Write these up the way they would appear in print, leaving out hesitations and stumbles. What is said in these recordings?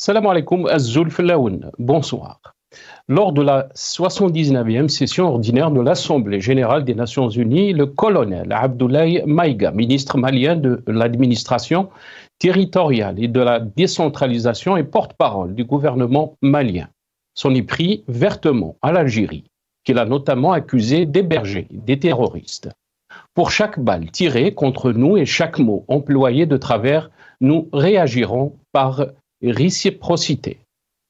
Salam alaikum Azul Flaoun, bonsoir. Lors de la 79e session ordinaire de l'Assemblée générale des Nations unies, le colonel Abdoulaye Maïga, ministre malien de l'administration territoriale et de la décentralisation et porte-parole du gouvernement malien, s'en est pris vertement à l'Algérie, qu'il a notamment accusé d'héberger des terroristes. Pour chaque balle tirée contre nous et chaque mot employé de travers, nous réagirons par réciprocité.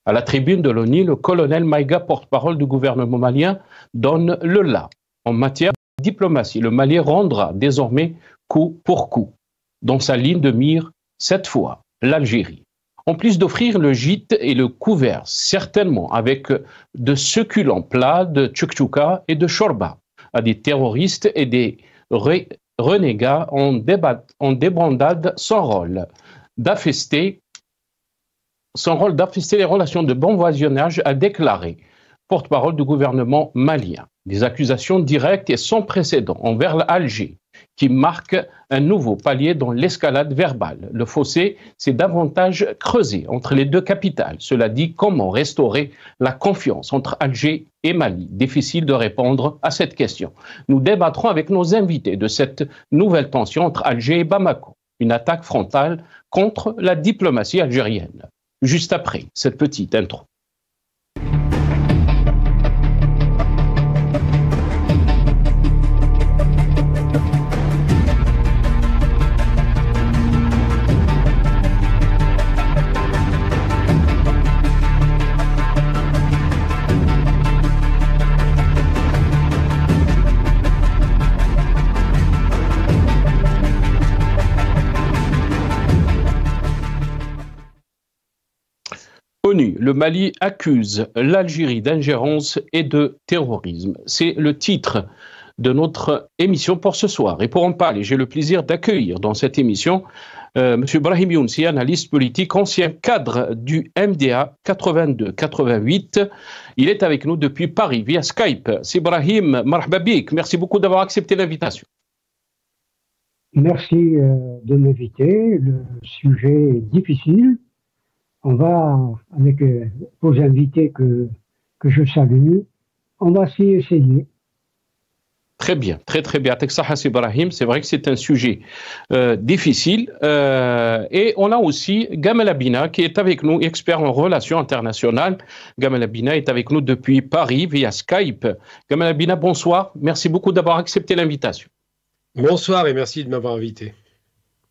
À la tribune de l'ONU, le colonel Maïga, porte-parole du gouvernement malien, donne le là. En matière de diplomatie, le Mali rendra désormais coup pour coup, dans sa ligne de mire, cette fois, l'Algérie. En plus d'offrir le gîte et le couvert, certainement avec de succulents plats de tchouk-tchouka et de chorba, à des terroristes et des renégats en débandade sans rôle d'affester les relations de bon voisinage, a déclaré porte-parole du gouvernement malien. Des accusations directes et sans précédent envers Alger, qui marquent un nouveau palier dans l'escalade verbale. Le fossé s'est davantage creusé entre les deux capitales. Cela dit, comment restaurer la confiance entre Alger et Mali? Difficile de répondre à cette question. Nous débattrons avec nos invités de cette nouvelle tension entre Alger et Bamako, une attaque frontale contre la diplomatie algérienne. Juste après cette petite intro. ONU, le Mali accuse l'Algérie d'ingérence et de terrorisme. C'est le titre de notre émission pour ce soir. Et pour en parler, j'ai le plaisir d'accueillir dans cette émission M. Brahim Younsi, analyste politique, ancien cadre du MDA 82-88. Il est avec nous depuis Paris via Skype. C'est Brahim, marhaba bik. Merci beaucoup d'avoir accepté l'invitation. Merci de m'inviter. Le sujet est difficile. On va, avec vos invités que je salue, on va s'y essayer. Très bien, très bien. Ibrahim, c'est vrai que c'est un sujet difficile. Et on a aussi Gamel Abina qui est avec nous, expert en relations internationales. Gamel Abina est avec nous depuis Paris via Skype. Gamel Abina, bonsoir. Merci beaucoup d'avoir accepté l'invitation. Bonsoir et merci de m'avoir invité.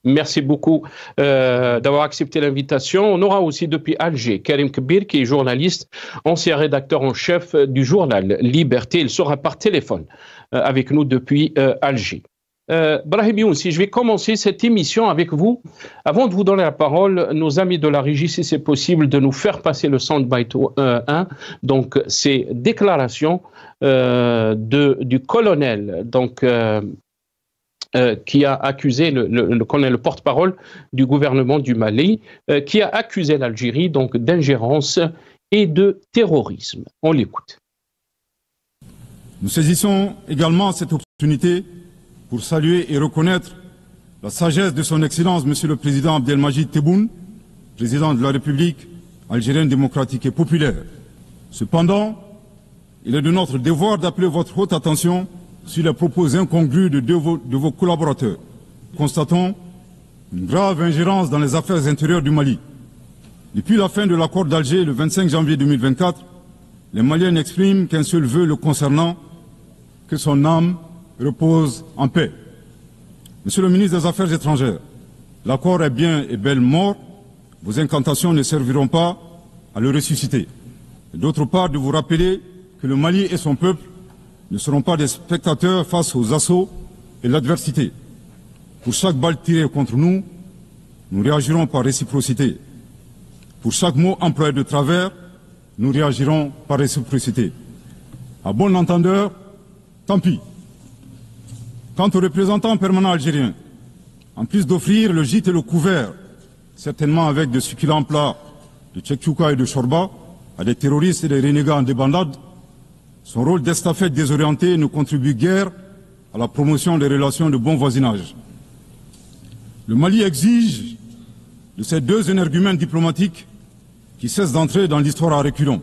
Merci beaucoup d'avoir accepté l'invitation. On aura aussi depuis Alger Karim Kbir, qui est journaliste, ancien rédacteur en chef du journal Liberté. Il sera par téléphone avec nous depuis Alger. Brahim Younsi, je vais commencer cette émission avec vous. Avant de vous donner la parole, nos amis de la régie, si c'est possible, de nous faire passer le soundbite 1. Donc, ces déclarations du colonel, donc... qui a accusé le porte-parole du gouvernement du Mali, qui a accusé l'Algérie donc d'ingérence et de terrorisme. On l'écoute. Nous saisissons également cette opportunité pour saluer et reconnaître la sagesse de son Excellence, Monsieur le Président Abdelmajid Tebboune, président de la République algérienne démocratique et populaire. Cependant, il est de notre devoir d'appeler votre haute attention sur les propos incongrus de vos collaborateurs. Constatons une grave ingérence dans les affaires intérieures du Mali. Depuis la fin de l'accord d'Alger le 25 janvier 2024, les Maliens n'expriment qu'un seul vœu le concernant, que son âme repose en paix. Monsieur le ministre des Affaires étrangères, l'accord est bien et belle mort, vos incantations ne serviront pas à le ressusciter. D'autre part, de vous rappeler que le Mali et son peuple ne seront pas des spectateurs face aux assauts et l'adversité. Pour chaque balle tirée contre nous, nous réagirons par réciprocité. Pour chaque mot employé de travers, nous réagirons par réciprocité. À bon entendeur, tant pis. Quant aux représentants permanents algériens, en plus d'offrir le gîte et le couvert, certainement avec de succulents plats de tchouk-tchouka et de chorba, à des terroristes et des renégats en débandade, son rôle d'estafette désorienté ne contribue guère à la promotion des relations de bon voisinage. Le Mali exige de ces deux énergumènes diplomatiques qui cessent d'entrer dans l'histoire à reculons.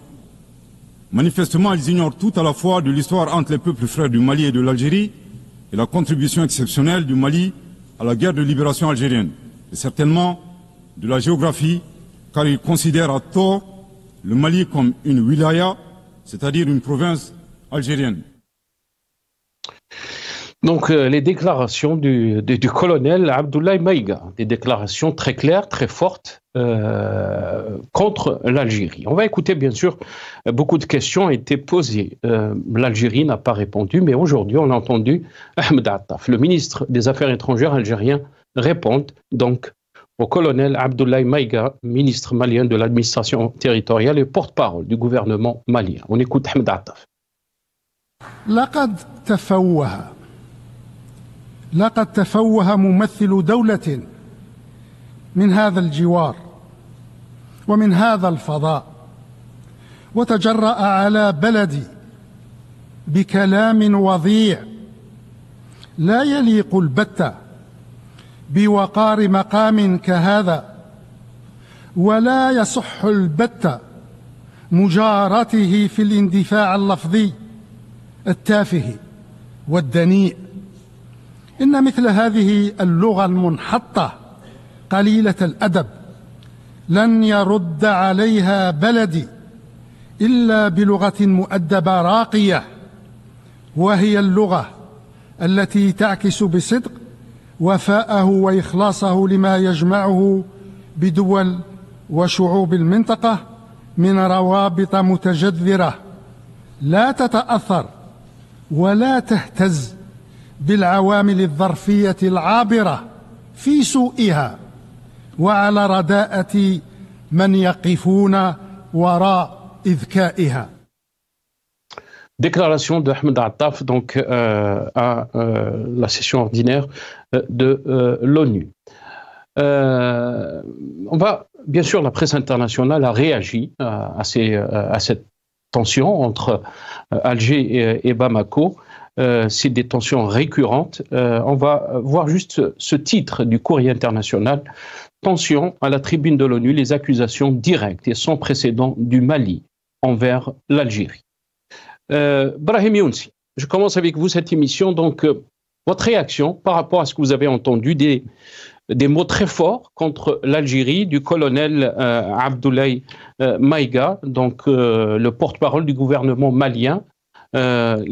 Manifestement, ils ignorent tout à la fois de l'histoire entre les peuples frères du Mali et de l'Algérie et la contribution exceptionnelle du Mali à la guerre de libération algérienne, et certainement de la géographie, car ils considèrent à tort le Mali comme une wilaya, c'est-à-dire une province algérienne. Donc, les déclarations du colonel Abdoulaye Maïga, des déclarations très claires, très fortes contre l'Algérie. On va écouter, bien sûr, beaucoup de questions ont été posées. L'Algérie n'a pas répondu, mais aujourd'hui, on a entendu Ahmed Attaf, le ministre des Affaires étrangères algérien, répondre donc au colonel Abdoulaye Maïga, ministre malien de l'administration territoriale et porte-parole du gouvernement malien. On écoute Ahmed Attaf. لقد تفوه ممثل دولة من هذا الجوار ومن هذا الفضاء وتجرأ على بلدي بكلام وضيع لا يليق البتة بوقار مقام كهذا، ولا يصح البتة مجارته في الاندفاع اللفظي التافه والدنيء. إن مثل هذه اللغة المنحطة قليلة الأدب لن يرد عليها بلدي إلا بلغة مؤدبة راقية، وهي اللغة التي تعكس بصدق وفاءه وإخلاصه لما يجمعه بدول وشعوب المنطقة من روابط متجذرة لا تتأثر ولا تهتز بالعوامل الظرفية العابرة في سوءها وعلى رداءة من يقفون وراء إذكائها. Déclaration d'Ahmed Attaf donc, à la session ordinaire de l'ONU. On va, bien sûr, la presse internationale a réagi à cette tension entre Alger et Bamako. C'est des tensions récurrentes. On va voir juste ce titre du courrier international. Tension à la tribune de l'ONU, les accusations directes et sans précédent du Mali envers l'Algérie. Brahim Younsi, je commence avec vous cette émission. Donc, votre réaction par rapport à ce que vous avez entendu, des mots très forts contre l'Algérie du colonel Abdoulaye Maïga, donc le porte-parole du gouvernement malien.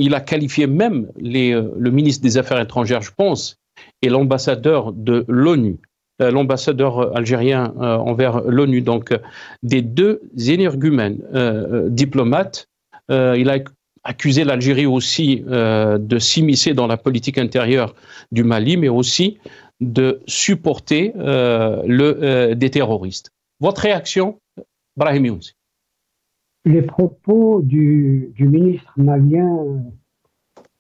Il a qualifié même le ministre des Affaires étrangères, je pense, et l'ambassadeur de l'ONU, l'ambassadeur algérien envers l'ONU, donc des deux énergumènes diplomates. Il a accusé l'Algérie aussi de s'immiscer dans la politique intérieure du Mali, mais aussi de supporter des terroristes. Votre réaction, Brahim Younsi? Les propos du ministre malien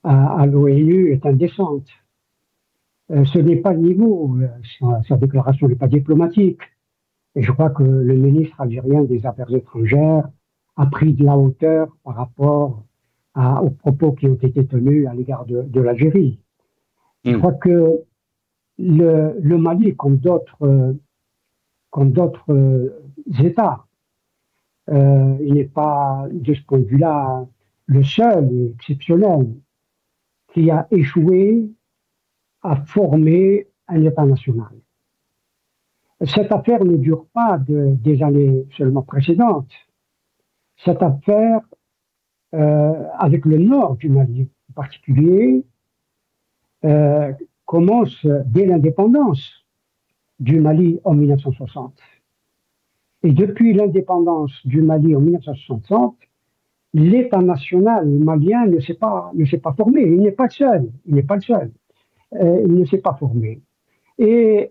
à l'ONU est indécente. Ce n'est pas le niveau, sa déclaration n'est pas diplomatique. Et je crois que le ministre algérien des Affaires étrangères a pris de la hauteur par rapport aux propos qui ont été tenus à l'égard de l'Algérie. Je crois que le Mali, comme d'autres États, il n'est pas, de ce point de vue-là, le seul et exceptionnel qui a échoué à former un État national. Cette affaire ne dure pas des années seulement précédentes. Cette affaire, avec le nord du Mali en particulier, commence dès l'indépendance du Mali en 1960. Et depuis l'indépendance du Mali en 1960, l'État national malien ne s'est pas formé. Il n'est pas le seul. Il ne s'est pas formé. Et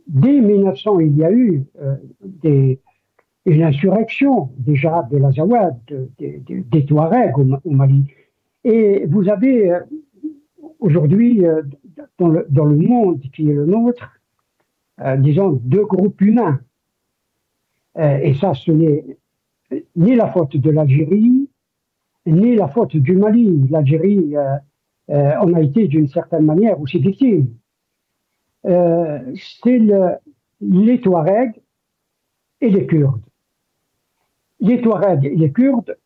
dès 1900, il y a eu une insurrection déjà de l'Azawad, des Touaregs au Mali. Et vous avez aujourd'hui, dans le monde qui est le nôtre, disons, deux groupes humains. Et ça, ce n'est ni la faute de l'Algérie, ni la faute du Mali. L'Algérie, on a été d'une certaine manière aussi victime. C'est les Touaregs et les Kurdes. les Touaregs et les Kurdes.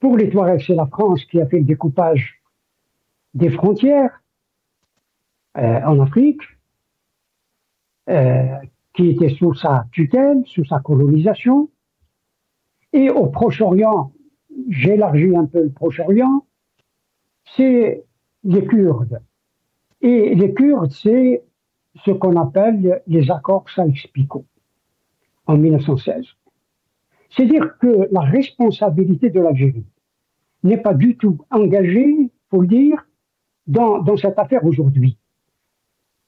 Pour les Touaregs, c'est la France qui a fait le découpage des frontières en Afrique, qui était sous sa tutelle, sous sa colonisation. Et au Proche-Orient, j'élargis un peu le Proche-Orient, c'est les Kurdes. Et les Kurdes, c'est ce qu'on appelle les accords Sykes-Picot en 1916. C'est-à-dire que la responsabilité de l'Algérie n'est pas du tout engagée, il faut le dire, dans cette affaire aujourd'hui.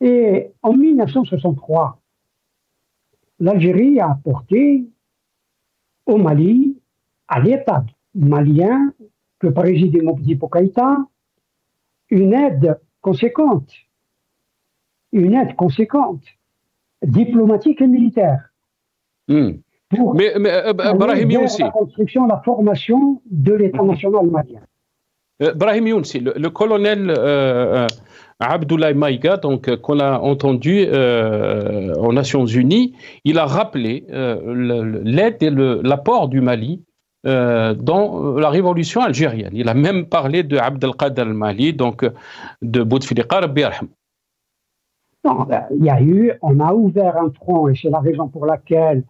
Et en 1963, l'Algérie a apporté au Mali, à l'État malien que présidait Modibo Keïta, une aide conséquente, diplomatique et militaire. Pour Brahim Younsi, la construction, la formation de l'État national malien. Brahim Younsi, le colonel Abdoulaye Maïga, donc qu'on a entendu aux Nations Unies, il a rappelé l'aide et l'apport du Mali dans la révolution algérienne. Il a même parlé de Abdelkader al-Mali, donc de Bouteflika Rabbi yarham. Non, on a ouvert un front, et c'est la raison pour laquelle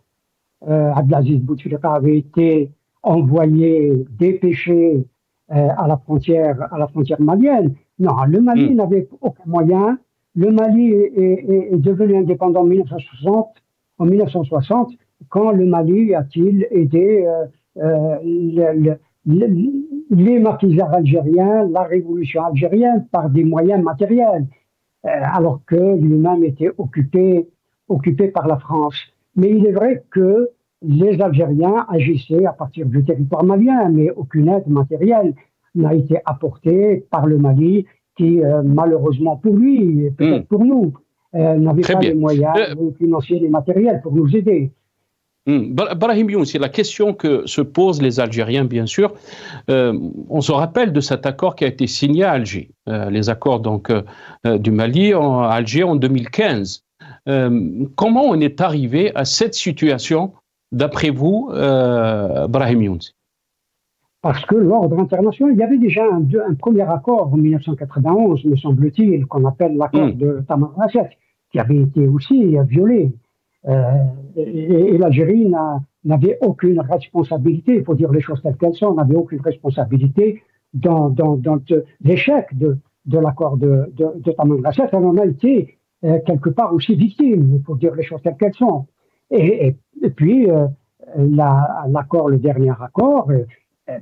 Abdelaziz Bouteflika avait été envoyé, dépêché à la frontière malienne. Non, le Mali n'avait aucun moyen. Le Mali est devenu indépendant en 1960, quand le Mali a-t-il aidé les maquisards algériens, la révolution algérienne, par des moyens matériels, alors que lui-même était occupé par la France. Mais il est vrai que les Algériens agissaient à partir du territoire malien, mais aucune aide matérielle n'a été apportée par le Mali, qui, malheureusement pour lui, et peut-être pour nous, n'avait pas les moyens financiers et matériels pour nous aider. Brahim Younsi, la question que se posent les Algériens, bien sûr, on se rappelle de cet accord qui a été signé à Alger, les accords donc du Mali à Alger en 2015. Comment on est arrivé à cette situation, d'après vous, Brahim Younsi? Parce que l'ordre international, il y avait déjà un premier accord en 1991, me semble-t-il, qu'on appelle l'accord de Tamanrasset, qui avait été aussi violé. Et l'Algérie n'avait aucune responsabilité, il faut dire les choses telles qu'elles sont, n'avait aucune responsabilité dans l'échec de l'accord de Tamanrasset. Elle en a été quelque part aussi victime, il faut dire les choses telles qu'elles sont. Et puis, le dernier accord,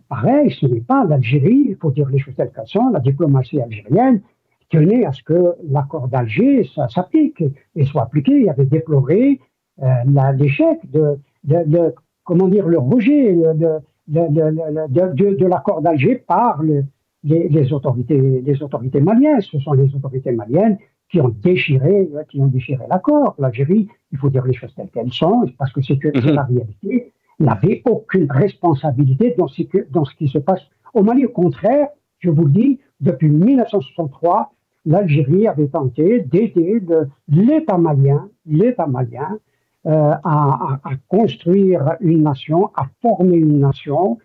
pareil, ce n'est pas l'Algérie, il faut dire les choses telles qu'elles sont, la diplomatie algérienne tenait à ce que l'accord d'Alger s'applique et soit appliqué. Il avait déploré l'échec le rejet de l'accord d'Alger par les autorités maliennes. Ce sont les autorités maliennes qui ont déchiré l'accord. L'Algérie, il faut dire les choses telles qu'elles sont, parce que c'est la réalité, n'avait aucune responsabilité dans ce qui se passe au Mali. Au contraire, je vous le dis, depuis 1963, l'Algérie avait tenté d'aider l'État malien à construire une nation, à former une nation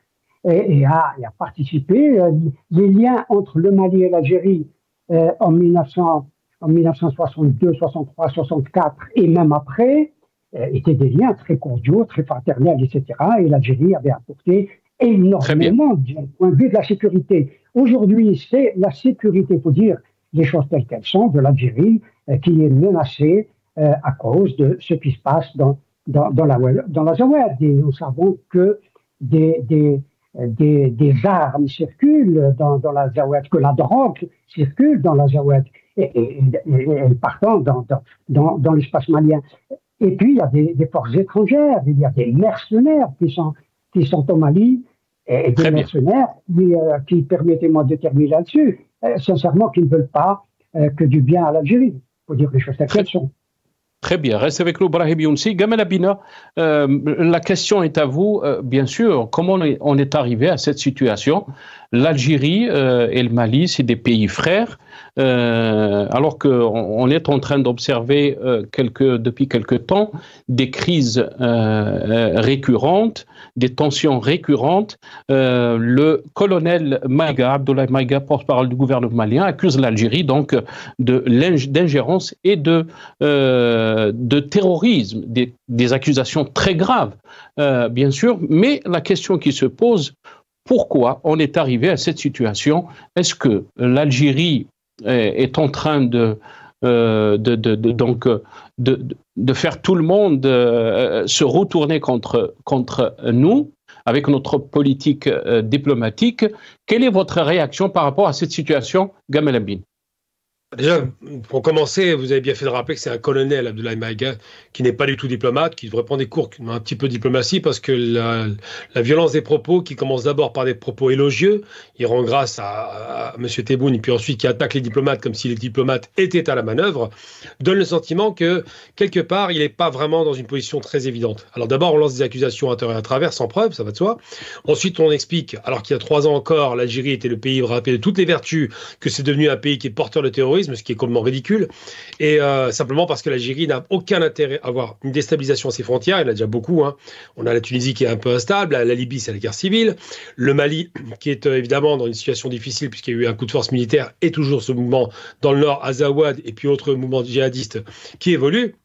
et à participer. Les liens entre le Mali et l'Algérie en 1962, 63, 64 et même après étaient des liens très cordiaux, très fraternels, etc. Et l'Algérie avait apporté énormément du point de vue de la sécurité. Aujourd'hui, c'est la sécurité, il faut dire les choses telles qu'elles sont, de l'Algérie qui est menacée à cause de ce qui se passe dans la Zawed. Et nous savons que des armes circulent dans la Zawed, que la drogue circule dans la Zawed et partant dans l'espace malien. Et puis, il y a des forces étrangères, il y a des mercenaires qui sont au Mali, et des mercenaires qui, permettez-moi de terminer là-dessus, sincèrement, qui ne veulent pas que du bien à l'Algérie. Il faut dire les choses telles qu'elles sont. Très bien. Reste avec nous, Brahim Younsi. Gamal Abina, la question est à vous. Bien sûr, comment on est arrivé à cette situation? l'Algérie et le Mali, c'est des pays frères, alors qu'on est en train d'observer depuis quelque temps des crises récurrentes, des tensions récurrentes. Le colonel Maïga, Abdoulaye Maïga, porte-parole du gouvernement malien, accuse l'Algérie donc d'ingérence et de terrorisme, des accusations très graves, bien sûr, mais la question qui se pose, pourquoi on est arrivé à cette situation? Est-ce que l'Algérie est en train de faire tout le monde se retourner contre nous avec notre politique diplomatique? Quelle est votre réaction par rapport à cette situation, Gamel Abbine? Déjà, pour commencer, vous avez bien fait de rappeler que c'est un colonel, Abdoulaye Maïga, qui n'est pas du tout diplomate, qui devrait prendre des cours un petit peu de diplomatie, parce que la violence des propos, qui commence d'abord par des propos élogieux, il rend grâce à M. Tebboune, et puis ensuite qui attaque les diplomates comme si les diplomates étaient à la manœuvre, donne le sentiment que, quelque part, il n'est pas vraiment dans une position très évidente. Alors d'abord, on lance des accusations à tort et à travers, sans preuve, ça va de soi. Ensuite, on explique, alors qu'il y a 3 ans encore, l'Algérie était le pays rappelé de toutes les vertus, que c'est devenu un pays qui est porteur de terrorisme, ce qui est complètement ridicule, et simplement parce que l'Algérie n'a aucun intérêt à avoir une déstabilisation à ses frontières. Il y en a déjà beaucoup, hein. On a la Tunisie qui est un peu instable, la Libye c'est la guerre civile, le Mali qui est évidemment dans une situation difficile puisqu'il y a eu un coup de force militaire, et toujours ce mouvement dans le nord, Azawad, et puis autres mouvements djihadistes qui évoluent.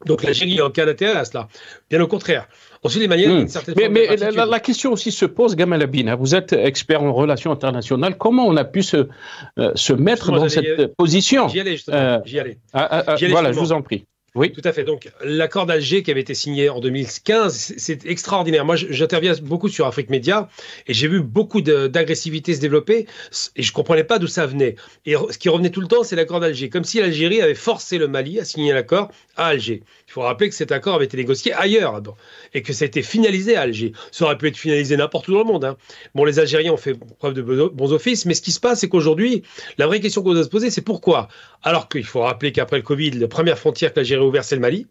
Donc l'Algérie n'a aucun intérêt à cela, bien au contraire. Ensuite, les Maliens, une certaine forme de la question aussi se pose, Gamel Abbine, hein, vous êtes expert en relations internationales, comment on a pu se mettre dans cette position? J'y allais justement, j'y allais. Voilà, je vous en prie. Oui. Tout à fait. Donc, l'accord d'Alger qui avait été signé en 2015, c'est extraordinaire. Moi, j'interviens beaucoup sur Afrique Média et j'ai vu beaucoup d'agressivité se développer et je ne comprenais pas d'où ça venait. Et ce qui revenait tout le temps, c'est l'accord d'Alger. Comme si l'Algérie avait forcé le Mali à signer l'accord à Alger. Il faut rappeler que cet accord avait été négocié ailleurs et que ça a été finalisé à Alger. Ça aurait pu être finalisé n'importe où dans le monde, hein. Bon, les Algériens ont fait preuve de bons offices, mais ce qui se passe, c'est qu'aujourd'hui, la vraie question qu'on doit se poser, c'est pourquoi, alors qu'il faut rappeler qu'après le Covid, la première frontière que l'Algérie a ouverte, c'est le Mali.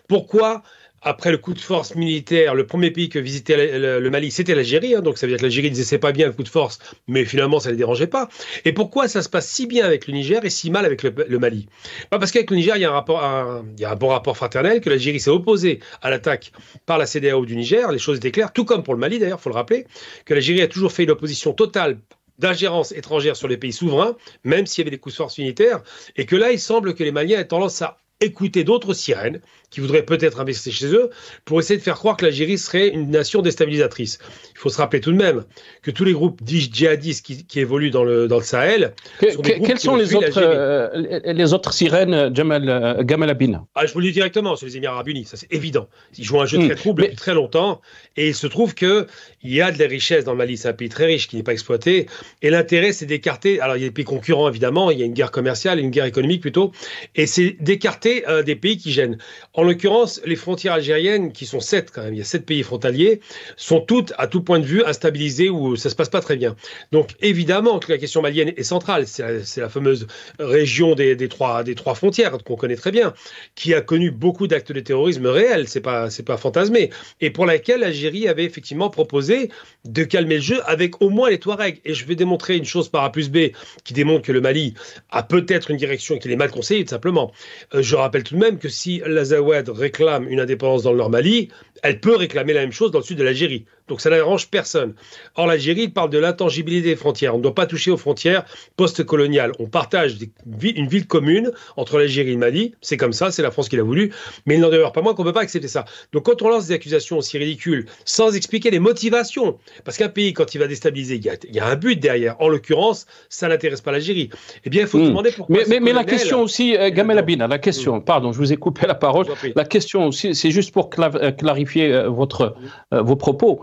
Pourquoi, après le coup de force militaire, le premier pays que visitait le Mali, c'était l'Algérie, hein, donc ça veut dire que l'Algérie disait c'est pas bien le coup de force, mais finalement ça ne les dérangeait pas. Et pourquoi ça se passe si bien avec le Niger et si mal avec le Mali? Parce qu'avec le Niger, il y a un bon rapport fraternel, que l'Algérie s'est opposée à l'attaque par la CEDEAO du Niger, les choses étaient claires, tout comme pour le Mali d'ailleurs, il faut le rappeler, que l'Algérie a toujours fait une opposition totale d'ingérence étrangère sur les pays souverains, même s'il y avait des coups de force militaires, et que là, il semble que les Maliens aient tendance à écouter d'autres sirènes qui voudraient peut-être investir chez eux pour essayer de faire croire que l'Algérie serait une nation déstabilisatrice. Il faut se rappeler tout de même que tous les groupes djihadistes qui évoluent dans le Sahel sont des groupes quelles sont les autres sirènes, Gamel Abbine? Je vous le dis directement, sur les Émirats Arabes Unis, ça c'est évident. Ils jouent un jeu très trouble depuis très longtemps et il se trouve qu'il y a de la richesse dans le Mali, c'est un pays très riche qui n'est pas exploité et l'intérêt c'est d'écarter, alors il y a des pays concurrents évidemment, il y a une guerre commerciale, une guerre économique plutôt, et c'est d'écarter des pays qui gênent. En l'occurrence, les frontières algériennes, qui sont 7 quand même, il y a 7 pays frontaliers, sont toutes, à tout point de vue, instabilisées où ça se passe pas très bien. Donc évidemment que la question malienne est centrale, c'est la fameuse région des trois frontières qu'on connaît très bien, qui a connu beaucoup d'actes de terrorisme réels, c'est pas fantasmé, et pour laquelle l'Algérie avait effectivement proposé de calmer le jeu avec au moins les Touaregs. Et je vais démontrer une chose par A plus B qui démontre que le Mali a peut-être une direction qui est mal conseillée, tout simplement. Je rappelle tout de même que si l'Azawad réclame une indépendance dans le Nord Mali, elle peut réclamer la même chose dans le sud de l'Algérie. Donc ça n'arrange personne. Or, l'Algérie parle de l'intangibilité des frontières. On ne doit pas toucher aux frontières post-coloniales. On partage une ville commune entre l'Algérie et le Mali. C'est comme ça, c'est la France qui l'a voulu. Mais il n'en demeure pas moins qu'on ne peut pas accepter ça. Donc quand on lance des accusations aussi ridicules, sans expliquer les motivations, parce qu'un pays, quand il va déstabiliser, il y a un but derrière. En l'occurrence, ça n'intéresse pas l'Algérie. Eh bien, il faut se demander pourquoi... Mais la question aussi, Gamel Abbine, la question, pardon, je vous ai coupé la parole. La question aussi, c'est juste pour clarifier vos propos.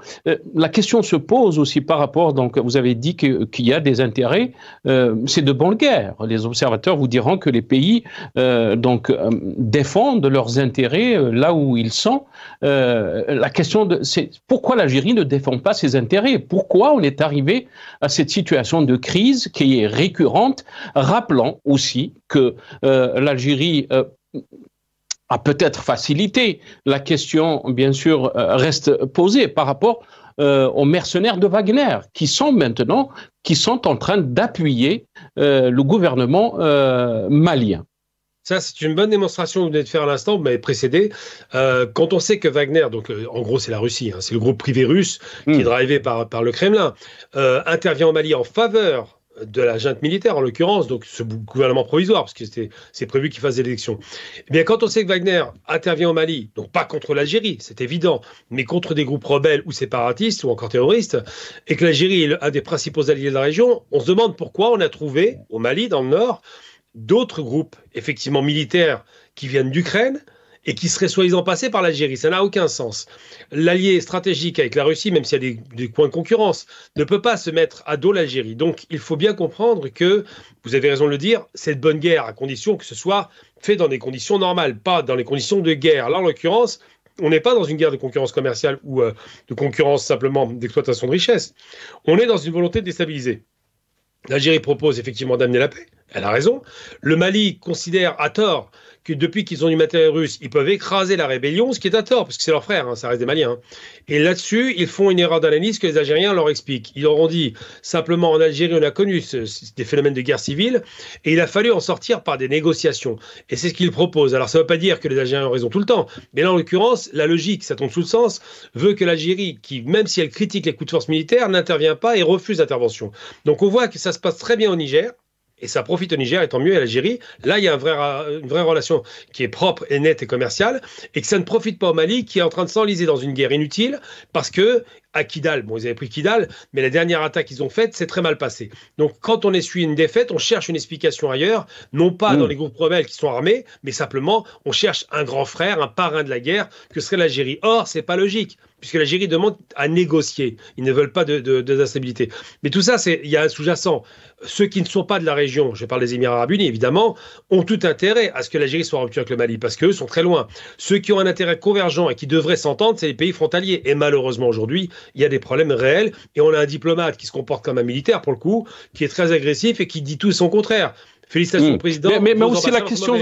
La question se pose aussi par rapport, donc vous avez dit qu'il y a des intérêts, c'est de bonne guerre. Les observateurs vous diront que les pays défendent leurs intérêts là où ils sont. La question, c'est pourquoi l'Algérie ne défend pas ses intérêts? Pourquoi on est arrivé à cette situation de crise qui est récurrente? Rappelons aussi que l'Algérie a peut-être facilité. La question, bien sûr, reste posée par rapport aux mercenaires de Wagner, qui sont en train d'appuyer le gouvernement malien. Ça, c'est une bonne démonstration que vous venez de faire à l'instant, vous m'avez précédé. Quand on sait que Wagner, donc en gros c'est la Russie, hein, c'est le groupe privé russe qui est drivé par le Kremlin, intervient au Mali en faveur de la junte militaire, en l'occurrence, donc ce gouvernement provisoire, parce que c'est prévu qu'il fasse des élections. Eh bien, quand on sait que Wagner intervient au Mali, donc pas contre l'Algérie, c'est évident, mais contre des groupes rebelles ou séparatistes ou encore terroristes, et que l'Algérie est un des principaux alliés de la région, on se demande pourquoi on a trouvé au Mali, dans le nord, d'autres groupes, effectivement militaires, qui viennent d'Ukraine et qui seraient soi-disant passés par l'Algérie. Ça n'a aucun sens. L'allié stratégique avec la Russie, même s'il y a des points de concurrence, ne peut pas se mettre à dos l'Algérie. Donc, il faut bien comprendre que, vous avez raison de le dire, c'est de bonne guerre, à condition que ce soit fait dans des conditions normales, pas dans les conditions de guerre. Là, en l'occurrence, on n'est pas dans une guerre de concurrence commerciale ou de concurrence simplement d'exploitation de richesses. On est dans une volonté de déstabiliser. L'Algérie propose effectivement d'amener la paix. Elle a raison. Le Mali considère à tort que depuis qu'ils ont du matériel russe, ils peuvent écraser la rébellion, ce qui est à tort, parce que c'est leur frère, hein, ça reste des Maliens. Hein. Et là-dessus, ils font une erreur d'analyse que les Algériens leur expliquent. Ils leur ont dit, simplement, en Algérie, on a connu des phénomènes de guerre civile, et il a fallu en sortir par des négociations. Et c'est ce qu'ils proposent. Alors, ça ne veut pas dire que les Algériens ont raison tout le temps, mais là, en l'occurrence, la logique, ça tombe sous le sens, veut que l'Algérie, qui, même si elle critique les coups de force militaires, n'intervient pas et refuse l'intervention. Donc, on voit que ça se passe très bien au Niger. Et ça profite au Niger, et tant mieux à l'Algérie. Là, il y a une vraie relation qui est propre et nette et commerciale, et que ça ne profite pas au Mali, qui est en train de s'enliser dans une guerre inutile, parce que à Kidal, bon, ils avaient pris Kidal, mais la dernière attaque qu'ils ont faite, c'est très mal passé. Donc, quand on essuie une défaite, on cherche une explication ailleurs, non pas dans les groupes rebelles qui sont armés, mais simplement, on cherche un grand frère, un parrain de la guerre, que serait l'Algérie. Or, c'est pas logique, puisque l'Algérie demande à négocier. Ils ne veulent pas d'instabilité. Mais tout ça, il y a un sous-jacent. Ceux qui ne sont pas de la région, je parle des Émirats Arabes Unis, évidemment, ont tout intérêt à ce que l'Algérie soit en rupture avec le Mali, parce qu'eux sont très loin. Ceux qui ont un intérêt convergent et qui devraient s'entendre, c'est les pays frontaliers. Et malheureusement, aujourd'hui, il y a des problèmes réels, et on a un diplomate qui se comporte comme un militaire, pour le coup, qui est très agressif et qui dit tout et son contraire. Félicitations au président. Mais aussi la question...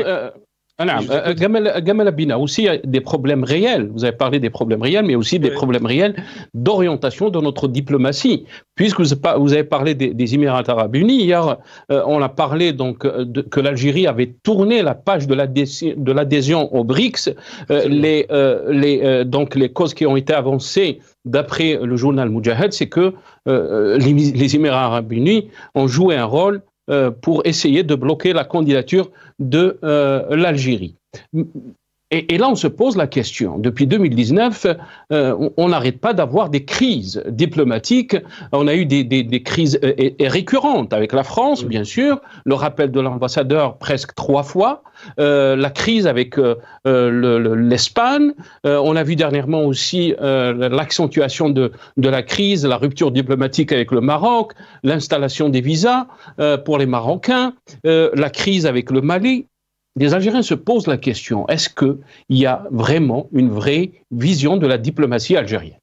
Gamal Abina, aussi des problèmes réels. Vous avez parlé des problèmes réels, mais aussi des problèmes réels d'orientation de notre diplomatie. Puisque vous avez parlé des Émirats Arabes Unis, hier, on a parlé donc que l'Algérie avait tourné la page de l'adhésion aux BRICS. Donc les causes qui ont été avancées d'après le journal Moudjahid, c'est que les Émirats Arabes Unis ont joué un rôle pour essayer de bloquer la candidature de l'Algérie. Et là, on se pose la question. Depuis 2019, on n'arrête pas d'avoir des crises diplomatiques. On a eu des crises récurrentes avec la France, bien sûr, le rappel de l'ambassadeur presque 3 fois, la crise avec l'Espagne. On a vu dernièrement aussi l'accentuation de la crise, la rupture diplomatique avec le Maroc, l'installation des visas pour les Marocains, la crise avec le Mali. Les Algériens se posent la question, est-ce qu'il y a vraiment une vraie vision de la diplomatie algérienne ?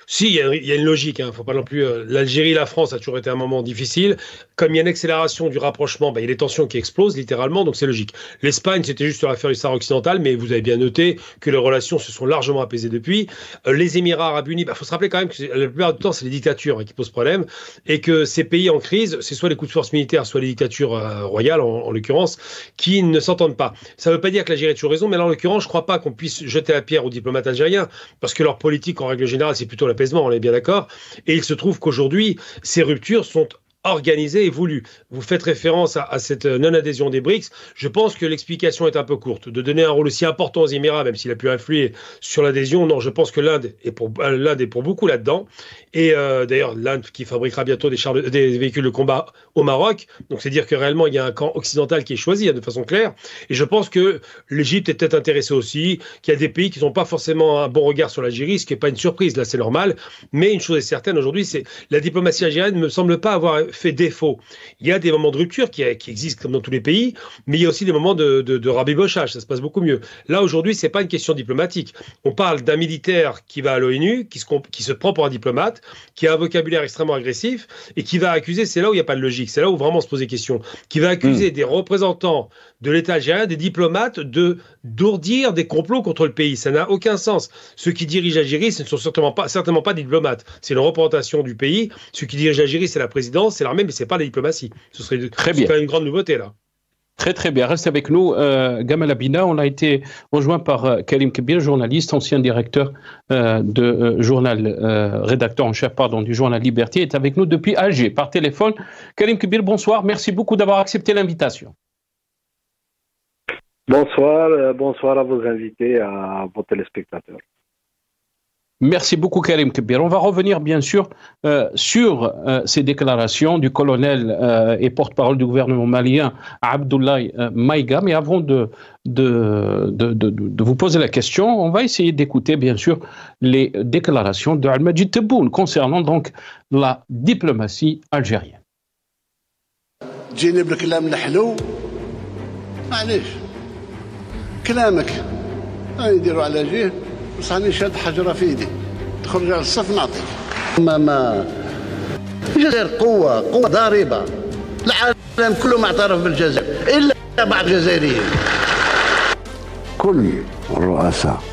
Si, il y a une logique, hein. Faut pas non plus. L'Algérie et la France a toujours été un moment difficile. Comme il y a une accélération du rapprochement, il y a des tensions qui explosent littéralement, donc c'est logique. L'Espagne, c'était juste sur l'affaire du Sahara occidental, mais vous avez bien noté que les relations se sont largement apaisées depuis. Les Émirats Arabes Unis, faut se rappeler quand même que la plupart du temps, c'est les dictatures qui posent problème, et que ces pays en crise, c'est soit les coups de force militaires, soit les dictatures royales, en l'occurrence, qui ne s'entendent pas. Ça ne veut pas dire que l'Algérie a toujours raison, mais là, en l'occurrence, je ne crois pas qu'on puisse jeter la pierre aux diplomates algériens, parce que leur politique, en règle générale, c'est plutôt l'apaisement, on est bien d'accord. Et il se trouve qu'aujourd'hui, ces ruptures sont organisée et voulue. Vous faites référence à cette non-adhésion des BRICS. Je pense que l'explication est un peu courte. De donner un rôle aussi important aux Émirats, même s'il a pu influer sur l'adhésion, non, je pense que l'Inde est pour beaucoup là-dedans. Et d'ailleurs, l'Inde qui fabriquera bientôt des véhicules de combat au Maroc. Donc, c'est dire que réellement, il y a un camp occidental qui est choisi de façon claire. Et je pense que l'Égypte est peut-être intéressée aussi, qu'il y a des pays qui n'ont pas forcément un bon regard sur l'Algérie, ce qui n'est pas une surprise. Là, c'est normal. Mais une chose est certaine aujourd'hui, c'est la diplomatie algérienne ne me semble pas avoir fait défaut. Il y a des moments de rupture qui existent comme dans tous les pays, mais il y a aussi des moments de rabibochage, ça se passe beaucoup mieux. Là, aujourd'hui, c'est pas une question diplomatique. On parle d'un militaire qui va à l'ONU, qui se prend pour un diplomate, qui a un vocabulaire extrêmement agressif, et qui va accuser, c'est là où il n'y a pas de logique, c'est là où vraiment on se pose des questions, qui va accuser des représentants de l'État algérien, des diplomates, d'ourdir des complots contre le pays. Ça n'a aucun sens. Ceux qui dirigent l'Algérie, ce ne sont certainement pas des diplomates. C'est une représentation du pays. Ceux qui dirigent l'Algérie, c'est la présidence, c'est l'armée, mais ce n'est pas la diplomatie. Ce serait quand même une grande nouveauté, là. Très très bien. Reste avec nous, Gamal Abina. On a été rejoint par Karim Kebir, journaliste, ancien directeur rédacteur en chef du journal Liberté, est avec nous depuis Alger par téléphone. Karim Kebir, bonsoir. Merci beaucoup d'avoir accepté l'invitation. Bonsoir à vos invités, à vos téléspectateurs. Merci beaucoup Karim Kebir. On va revenir bien sûr sur ces déclarations du colonel et porte-parole du gouvernement malien Abdoulaye Maïga. Mais avant de vous poser la question, on va essayer d'écouter bien sûr les déclarations de Al-Majid Tebboune concernant donc la diplomatie algérienne. بس راني شاد حجره في يدي تخرج على الصف نعطيك ما الجزائر قوه ضاربه العالم كله معترف بالجزائر الا بعض الجزائريين كل الرؤساء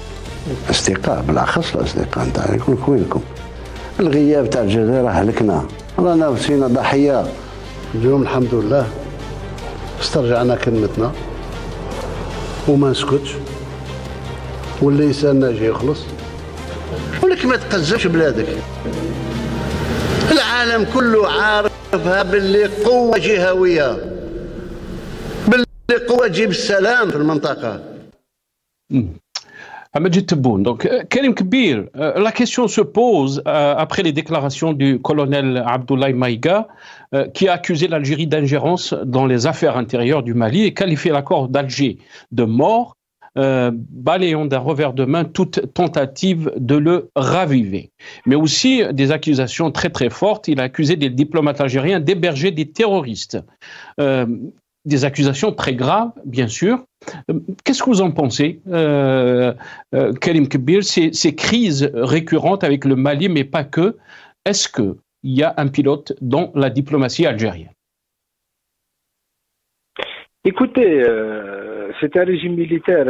اصدقاء بالاخص الاصدقاء نتاعي يقول لك وينكم الغياب تاع الجزائر هلكنا رانا وسينا ضحيه اليوم الحمد لله استرجعنا كلمتنا وما نسكتش واللي يسالنا يجي يخلص ولكن ما تقزمش بلادك العالم كله عارفها باللي قوة جهوية باللي قوة تجيب السلام في المنطقة. Al-Majid Tebboune. Donc, Karim Kebir, la question se pose après les déclarations du colonel Abdoulaye Maïga, qui a accusé l'Algérie d'ingérence dans les affaires intérieures du Mali et qualifié l'accord d'Alger de mort, balayant d'un revers de main toute tentative de le raviver. Mais aussi des accusations très très fortes. Il a accusé des diplomates algériens d'héberger des terroristes. Des accusations très graves, bien sûr. Qu'est-ce que vous en pensez, Karim Kebir, ces crises récurrentes avec le Mali, mais pas que? Est-ce qu'il y a un pilote dans la diplomatie algérienne? Écoutez, c'est un régime militaire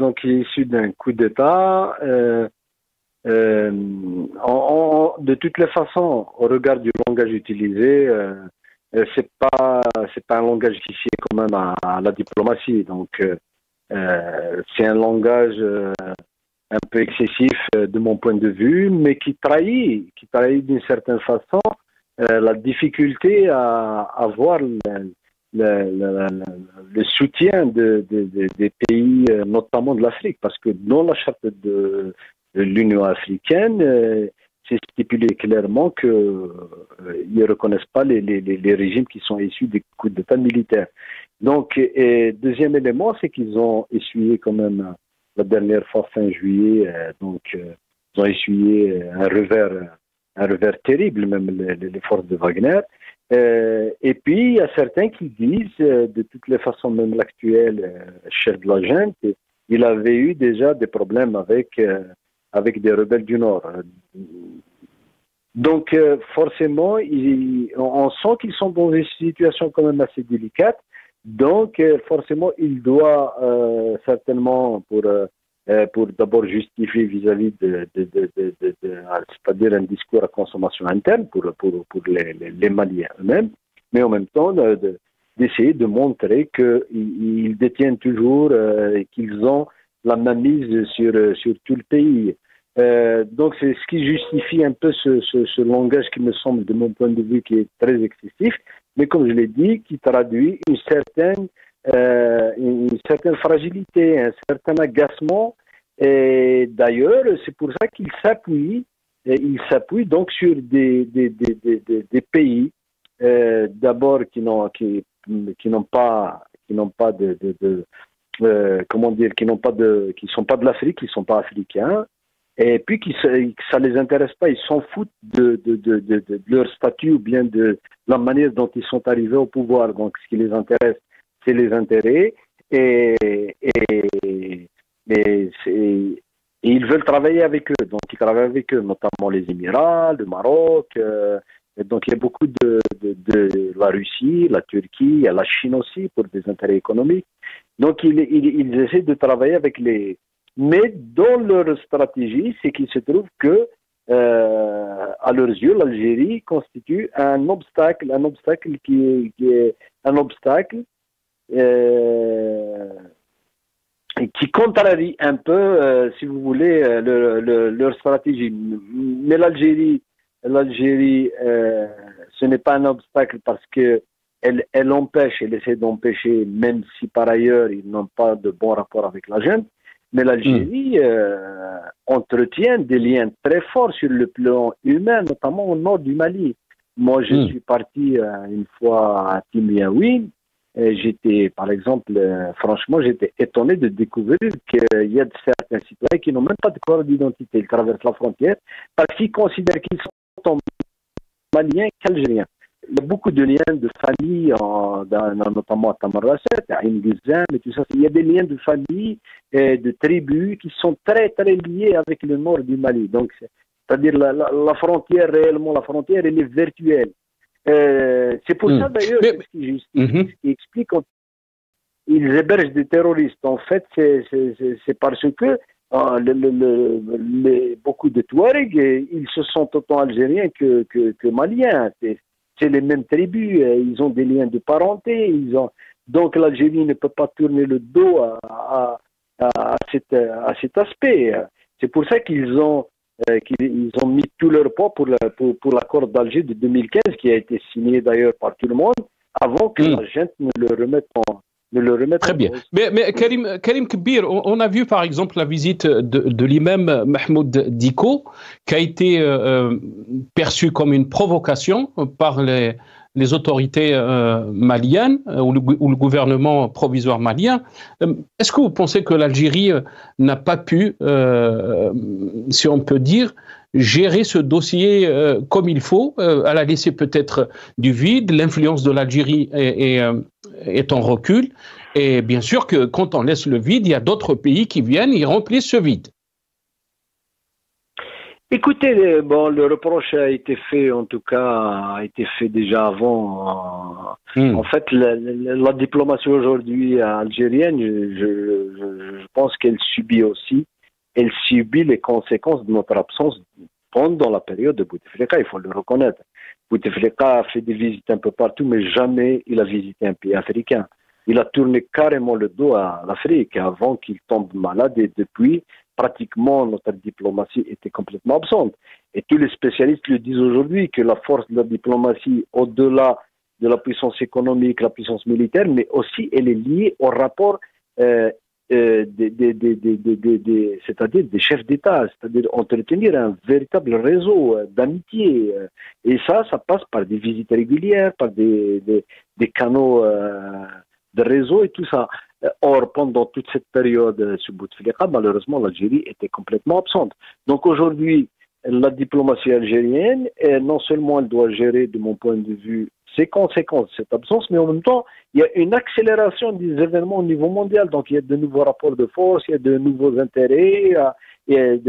donc qui est issu d'un coup d'État. De toutes les façons, au regard du langage utilisé, c'est pas un langage qui sied quand même à la diplomatie. Donc, c'est un langage un peu excessif de mon point de vue, mais qui trahit d'une certaine façon la difficulté à avoir le soutien des pays, notamment de l'Afrique, parce que dans la charte de l'Union africaine, c'est stipulé clairement qu'ils ne reconnaissent pas les régimes qui sont issus des coups d'État militaires. Donc, deuxième élément, c'est qu'ils ont essuyé quand même, la dernière fois, fin juillet, ils ont essuyé un revers terrible, même les forces de Wagner. Et puis, il y a certains qui disent, de toutes les façons, même l'actuel chef de la junte, il avait eu déjà des problèmes avec des rebelles du Nord. Donc, forcément, on sent qu'ils sont dans une situation quand même assez délicate. Donc, forcément, il doit certainement, pour d'abord justifier vis-à-vis c'est-à-dire un discours à consommation interne pour les Maliens eux-mêmes, mais en même temps d'essayer de montrer qu'ils détiennent toujours et qu'ils ont la mainmise sur tout le pays. Donc c'est ce qui justifie un peu ce langage qui me semble, de mon point de vue, qui est très excessif, mais comme je l'ai dit, qui traduit une certaine fragilité, un certain agacement. Et d'ailleurs, c'est pour ça qu'il s'appuie donc sur des pays d'abord qui sont pas de l'Afrique, qui sont pas africains, et puis que ça les intéresse pas, ils s'en foutent de leur statut ou bien de la manière dont ils sont arrivés au pouvoir. Donc ce qui les intéresse, c'est les intérêts, et ils veulent travailler avec eux. Donc ils travaillent avec eux, notamment les Émirats, le Maroc. Donc il y a beaucoup de la Russie, la Turquie, la Chine aussi pour des intérêts économiques. Donc ils essaient de travailler avec les... Mais dans leur stratégie, c'est qu'il se trouve que, à leurs yeux, l'Algérie constitue un obstacle qui est un obstacle qui contrarie un peu, si vous voulez, leur stratégie. Mais l'Algérie, ce n'est pas un obstacle parce que elle empêche, elle essaie d'empêcher, même si par ailleurs ils n'ont pas de bons rapports avec la junte. Mais l'Algérie entretient des liens très forts sur le plan humain, notamment au nord du Mali. Moi, je suis parti une fois à Timiaoui. J'étais, par exemple, franchement, j'étais étonné de découvrir qu'il y a certains citoyens qui n'ont même pas de carte d'identité. Ils traversent la frontière parce qu'ils considèrent qu'ils sont maliens qu'algériens. Il y a beaucoup de liens de famille, notamment à Tamarrasset, à Ingizam et tout ça. Il y a des liens de famille et de tribus qui sont très, très liés avec le nord du Mali. Donc, c'est-à-dire la frontière, réellement, la frontière, elle est virtuelle. C'est pour ça, d'ailleurs, ce qui explique qu'ils hébergent des terroristes. En fait, c'est parce que beaucoup de Touaregs, ils se sentent autant algériens que maliens. C'est les mêmes tribus, ils ont des liens de parenté, donc l'Algérie ne peut pas tourner le dos à cet aspect. C'est pour ça qu'ils ont mis tout leur poids pour l'accord d'Alger de 2015, qui a été signé d'ailleurs par tout le monde, avant que la junte ne le remette en... Très bien. Mais Karim Kbir, on a vu par exemple la visite de l'imam Mahmoud Dicko, qui a été perçue comme une provocation par les autorités maliennes ou le gouvernement provisoire malien. Est-ce que vous pensez que l'Algérie n'a pas pu, si on peut dire, gérer ce dossier comme il faut? Elle a laissé peut-être du vide, l'influence de l'Algérie est en recul, et bien sûr que quand on laisse le vide, il y a d'autres pays qui viennent et remplissent ce vide. Écoutez, le reproche a été fait, en tout cas, a été fait déjà avant. En fait, la diplomatie aujourd'hui algérienne, je pense qu'elle subit les conséquences de notre absence pendant la période de Bouteflika, il faut le reconnaître. Bouteflika a fait des visites un peu partout, mais jamais il a visité un pays africain. Il a tourné carrément le dos à l'Afrique avant qu'il tombe malade, et depuis, pratiquement, notre diplomatie était complètement absente. Et tous les spécialistes le disent aujourd'hui, que la force de la diplomatie, au-delà de la puissance économique, la puissance militaire, mais aussi elle est liée au rapport c'est-à-dire des chefs d'État, c'est-à-dire entretenir un véritable réseau d'amitié. Et ça passe par des visites régulières, par des canaux de réseau et tout ça. Or, pendant toute cette période sous Bouteflika, malheureusement, l'Algérie était complètement absente. Donc aujourd'hui, la diplomatie algérienne, non seulement elle doit gérer, de mon point de vue, ses conséquences de cette absence, mais en même temps, il y a une accélération des événements au niveau mondial. Donc, il y a de nouveaux rapports de force, il y a de nouveaux intérêts, il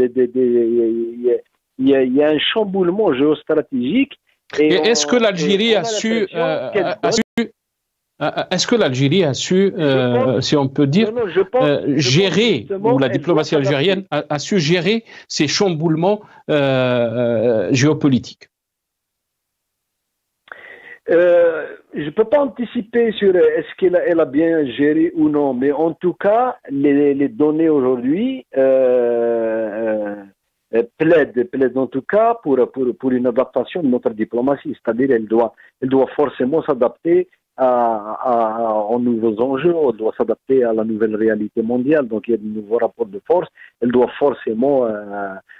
y a un chamboulement géostratégique. Et est-ce que l'Algérie a su... Est-ce que l'Algérie a su, si on peut dire, gérer, ou la diplomatie algérienne a su gérer ces chamboulements géopolitiques? Je ne peux pas anticiper sur est-ce qu'elle a bien géré ou non, mais en tout cas, les données aujourd'hui plaident en tout cas pour une adaptation de notre diplomatie, c'est-à-dire elle doit forcément s'adapter aux nouveaux enjeux, elle doit s'adapter à la nouvelle réalité mondiale, donc il y a de nouveaux rapports de force, elle doit forcément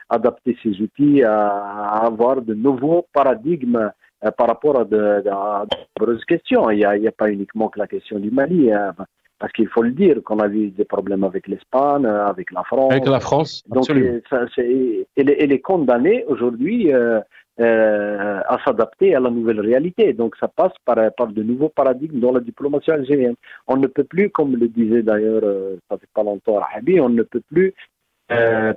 adapter ses outils à avoir de nouveaux paradigmes par rapport à de nombreuses questions. Il n'y a pas uniquement que la question du Mali. parce qu'il faut le dire qu'on a eu des problèmes avec l'Espagne, avec la France. Avec la France, absolument. Donc, elle est condamnée aujourd'hui à s'adapter à la nouvelle réalité. Donc, ça passe par de nouveaux paradigmes dans la diplomatie algérienne. On ne peut plus, comme le disait d'ailleurs, ça fait pas longtemps Rahabi, on ne peut plus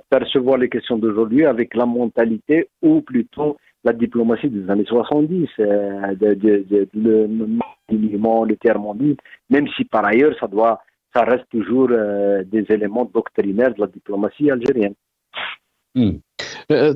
percevoir les questions d'aujourd'hui avec la mentalité ou plutôt la diplomatie des années 70, le tiers-mondisme, même si par ailleurs ça reste toujours des éléments doctrinaires de la diplomatie algérienne.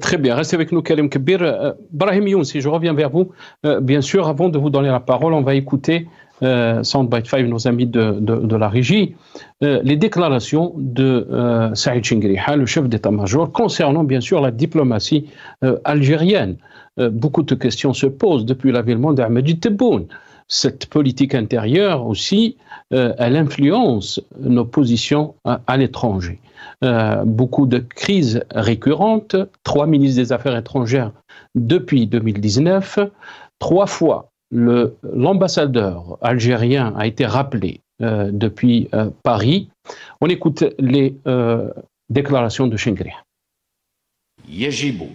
Très bien, restez avec nous Karim Kebir. Brahim Younsi, je reviens vers vous. Bien sûr, avant de vous donner la parole, on va écouter Soundbite 5, nos amis de la régie, les déclarations de Saïd Chengheriha, le chef d'état-major, concernant bien sûr la diplomatie algérienne. Beaucoup de questions se posent depuis l'avènement d'Ahmed Tebboune. Cette politique intérieure aussi, elle influence nos positions à l'étranger. Beaucoup de crises récurrentes, 3 ministres des Affaires étrangères depuis 2019, 3 fois l'ambassadeur algérien a été rappelé depuis Paris. On écoute les déclarations de Chengheriha. يجب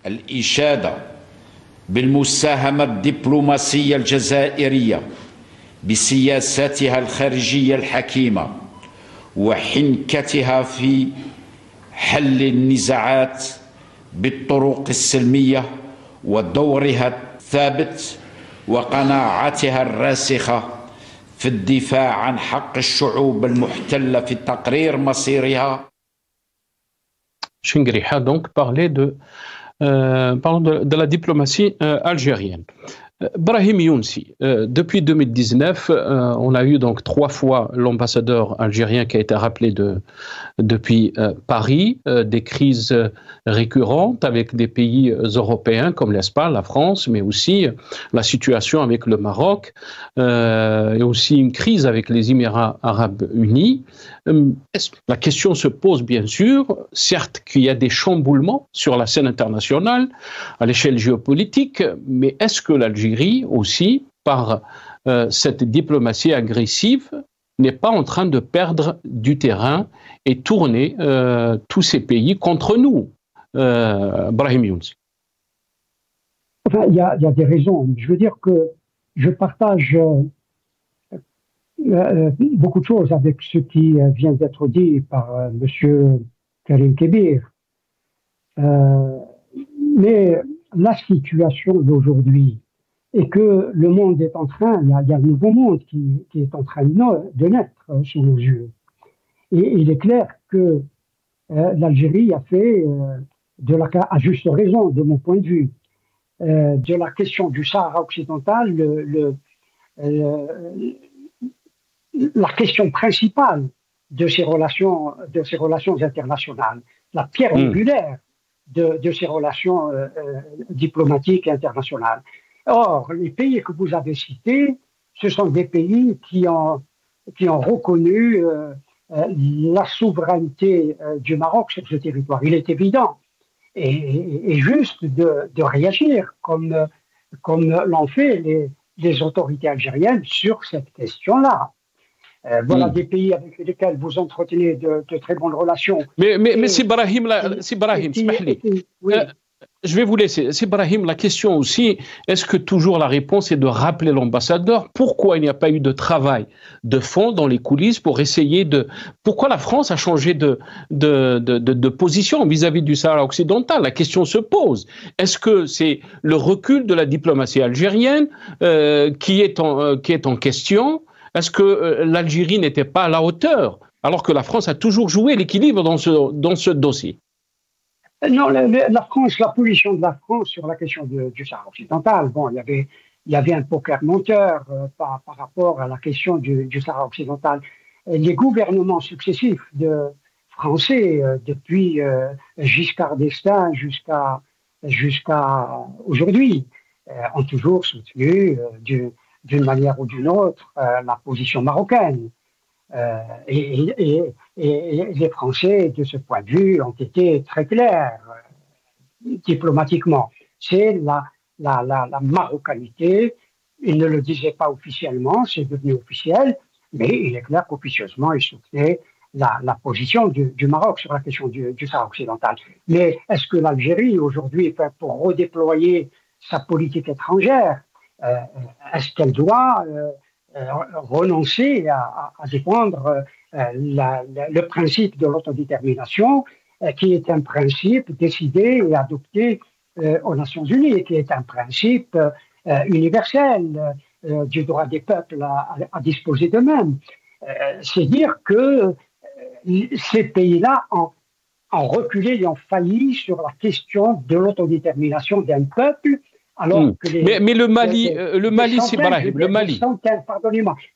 الإشادة بالمساهمة الدبلوماسية الجزائرية بسياساتها الخارجية الحكيمة وحنكتها في حل النزاعات بالطرق السلمية ودورها الثابت وقناعتها الراسخة في الدفاع عن حق الشعوب المحتلة في تقرير مصيرها. Chengheriha donc parlait de la diplomatie algérienne. Brahim Younsi, depuis 2019, on a eu donc 3 fois l'ambassadeur algérien qui a été rappelé depuis Paris, des crises récurrentes avec des pays européens comme l'Espagne, la France, mais aussi la situation avec le Maroc, et aussi une crise avec les Émirats arabes unis. La question se pose bien sûr, certes qu'il y a des chamboulements sur la scène internationale, à l'échelle géopolitique, mais est-ce que l'Algérie aussi, par cette diplomatie agressive, n'est pas en train de perdre du terrain et tourner tous ces pays contre nous, Brahim Younsi? Enfin, il y a des raisons. Je veux dire que je partage beaucoup de choses avec ce qui vient d'être dit par M. Karim Kebir. Mais la situation d'aujourd'hui est que le monde est en train, il y a un nouveau monde qui est en train de naître sous nos yeux. Et il est clair que l'Algérie a fait, à juste raison de mon point de vue, de la question du Sahara occidental, la question principale de ces relations internationales, la pierre angulaire de ces relations diplomatiques internationales. Or, les pays que vous avez cités, ce sont des pays qui ont reconnu la souveraineté du Maroc sur ce territoire. Il est évident et juste de réagir comme l'ont fait les autorités algériennes sur cette question-là. Voilà des pays avec lesquels vous entretenez de très bonnes relations. Mais c'est Brahim, je vais vous laisser. C'est Brahim, la question aussi, est-ce que toujours la réponse est de rappeler l'ambassadeur? Pourquoi il n'y a pas eu de travail de fond dans les coulisses pour essayer de... Pourquoi la France a changé de position vis-à-vis du Sahara occidental? La question se pose. Est-ce que c'est le recul de la diplomatie algérienne qui est en question? Est-ce que l'Algérie n'était pas à la hauteur alors que la France a toujours joué l'équilibre dans ce dossier? Non, la position de la France sur la question du Sahara occidental, bon, il y avait un poker monteur par rapport à la question du Sahara occidental. Les gouvernements successifs français, depuis Giscard d'Estaing jusqu'à aujourd'hui, ont toujours soutenu d'une manière ou d'une autre la position marocaine. Et les Français, de ce point de vue, ont été très clairs diplomatiquement. C'est la marocanité. Ils ne le disaient pas officiellement, c'est devenu officiel. Mais il est clair qu'officieusement, il soutenait la position du Maroc sur la question du Sahara occidental. Mais est-ce que l'Algérie, aujourd'hui, pour redéployer sa politique étrangère, est-ce qu'elle doit renoncer à défendre le principe de l'autodétermination, qui est un principe décidé et adopté aux Nations Unies, et qui est un principe universel du droit des peuples à disposer d'eux-mêmes. C'est dire que ces pays-là ont reculé et ont failli sur la question de l'autodétermination d'un peuple, alors que mais le Mali, c'est Brahim, le Mali.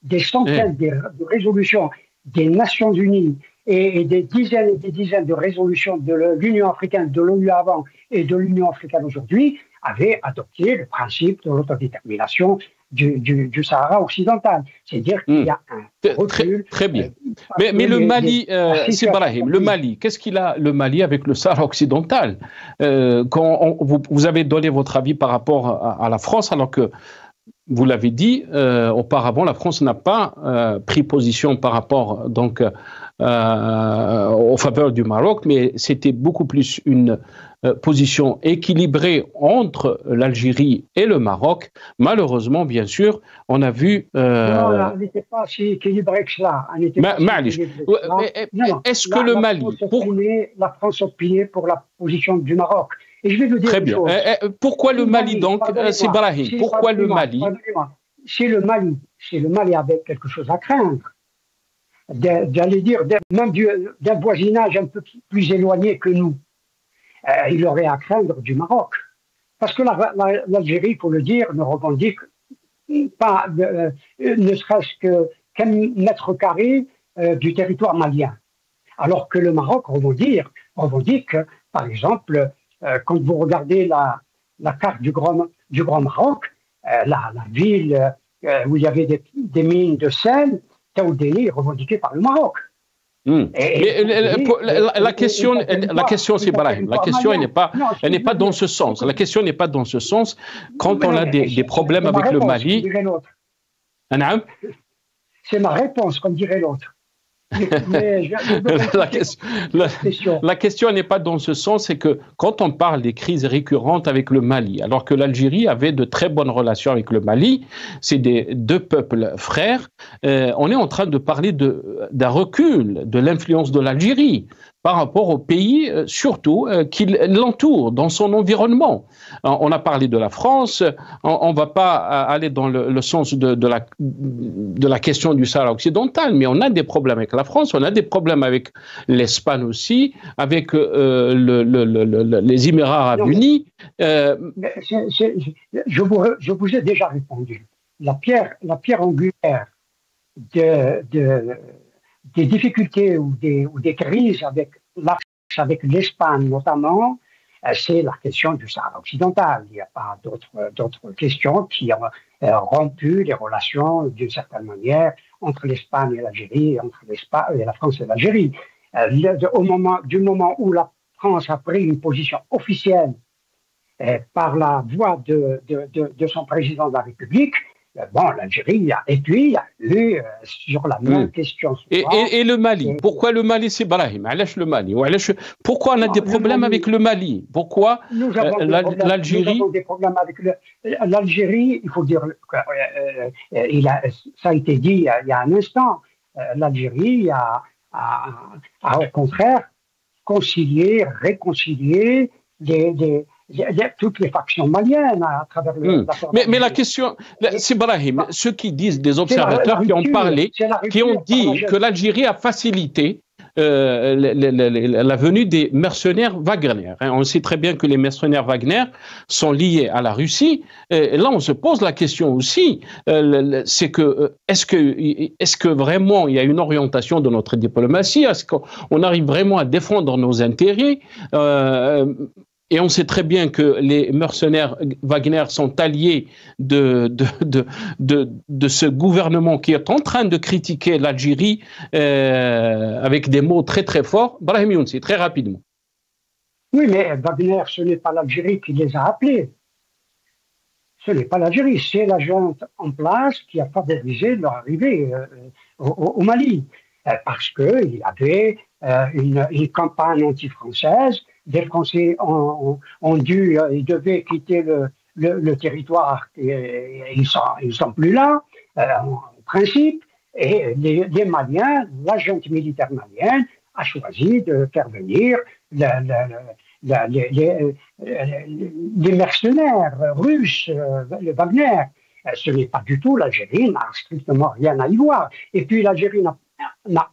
Des centaines de résolutions des Nations Unies et des dizaines de résolutions de l'Union africaine, de l'ONU avant et de l'Union africaine aujourd'hui avaient adopté le principe de l'autodétermination du Sahara occidental. C'est-à-dire qu'il y a un recul. Très bien. Mais le Mali, c'est Brahim, le Mali, qu'est-ce qu'il a, le Mali, avec le Sahara occidental? Quand vous avez donné votre avis par rapport à la France, alors que, vous l'avez dit, auparavant, la France n'a pas pris position par rapport donc, aux faveurs du Maroc, mais c'était beaucoup plus une position équilibrée entre l'Algérie et le Maroc. Malheureusement, bien sûr, on a vu... non, elle n'était pas si équilibrée que cela. Est-ce que le Mali... La France opinait pour la position du Maroc. Et je vais vous dire très bien. Pourquoi le Mali, donc, c'est Brahim? Pourquoi le Mali? C'est le Mali avec quelque chose à craindre. J'allais dire, même d'un voisinage un peu plus éloigné que nous. Il aurait à craindre du Maroc. Parce que l'Algérie, il faut le dire, ne revendique pas, ne serait-ce qu'un mètre carré du territoire malien. Alors que le Maroc revendique, par exemple, quand vous regardez la carte du Grand Maroc, la ville où il y avait des mines de sel, Taoudéni est revendiquée par le Maroc. La question, c'est Brahim. La question, elle n'est pas dans ce sens. La question n'est pas dans ce sens. Quand on a des problèmes avec le Mali. C'est ma réponse, comme dirait l'autre. La question n'est pas dans ce sens, c'est que quand on parle des crises récurrentes avec le Mali, alors que l'Algérie avait de très bonnes relations avec le Mali, c'est des deux peuples frères, on est en train de parler d'un recul de l'influence de l'Algérie par rapport aux pays, surtout, qui l'entourent dans son environnement. On a parlé de la France, on ne va pas aller dans le sens de la question du Sahara occidental, mais on a des problèmes avec la France, on a des problèmes avec l'Espagne aussi, avec les Émirats arabes unis. Je vous ai déjà répondu. La pierre angulaire des difficultés ou des crises avec l'Espagne notamment, c'est la question du Sahara occidental. Il n'y a pas d'autres questions qui ont rompu les relations d'une certaine manière entre l'Espagne et l'Algérie, entre l'Espagne et la France et l'Algérie. Du moment où la France a pris une position officielle par la voix de son président de la République, l'Algérie et puis il y a eu sur la même question. Et le Mali, pourquoi le Mali, c'est Brahim? Le Mali. Pourquoi on a des problèmes avec le Mali? Pourquoi l'Algérie? Nous avons des problèmes avec l'Algérie, il faut dire, ça a été dit il y a un instant, l'Algérie a au contraire réconcilié toutes les factions maliennes à travers mais la question, c'est Brahim, ceux qui disent, des observateurs qui ont parlé, qui ont dit que l'Algérie a facilité la venue des mercenaires Wagner. On sait très bien que les mercenaires Wagner sont liés à la Russie. Et là, on se pose la question aussi, c'est que est-ce que vraiment il y a une orientation de notre diplomatie? Est-ce qu'on arrive vraiment à défendre nos intérêts? Et on sait très bien que les mercenaires Wagner sont alliés de ce gouvernement qui est en train de critiquer l'Algérie avec des mots très très forts. Brahim Younsi, très rapidement. Oui, mais Wagner, ce n'est pas l'Algérie qui les a appelés. Ce n'est pas l'Algérie, c'est la junte en place qui a favorisé leur arrivée au Mali. Parce qu'il y avait une campagne anti-française. Des Français ils devaient quitter le territoire et ils ne sont plus là, en principe. Et les Maliens, la junte militaire malienne, a choisi de faire venir les mercenaires russes, le Wagner. Ce n'est pas du tout l'Algérie, n'a strictement rien à y voir. Et puis l'Algérie n'a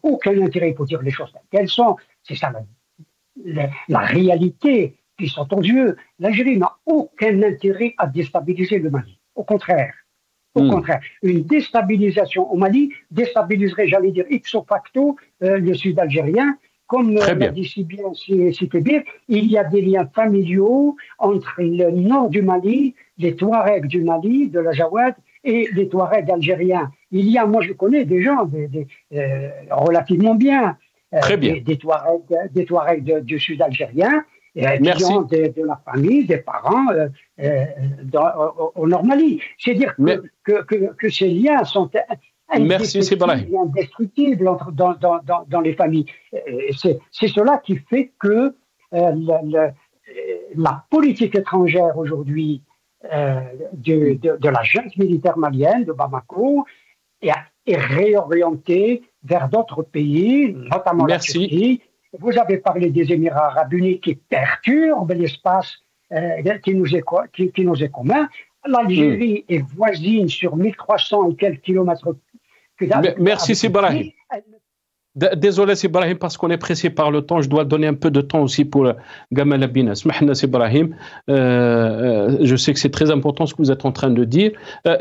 aucun intérêt, pour dire les choses telles qu'elles sont. C'est ça la réalité qui sont aux yeux. L'Algérie n'a aucun intérêt à déstabiliser le Mali. Au contraire. Au contraire, une déstabilisation au Mali déstabiliserait, j'allais dire, ipso facto, le sud algérien. Comme l'a dit si bien Citébir, il y a des liens familiaux entre le nord du Mali, les Touaregs du Mali, de la Jawad, et les Touaregs algériens. Moi je connais des gens relativement bien, des Touaregs du sud algérien, qui ont de la famille, des parents au nord Mali. C'est-à-dire que ces liens sont indestructibles dans les familles. C'est cela qui fait que la politique étrangère aujourd'hui de la junte militaire malienne, de Bamako, est réorientée vers d'autres pays, notamment la Turquie. Vous avez parlé des Émirats arabes unis qui perturbent l'espace qui nous est commun. L'Algérie est voisine sur 1300 et quelques kilomètres. Merci Sibrahim. Désolé Sibrahim, parce qu'on est pressé par le temps, je dois donner un peu de temps aussi pour Gamal Abina. Smahna Sibrahim, je sais que c'est très important ce que vous êtes en train de dire.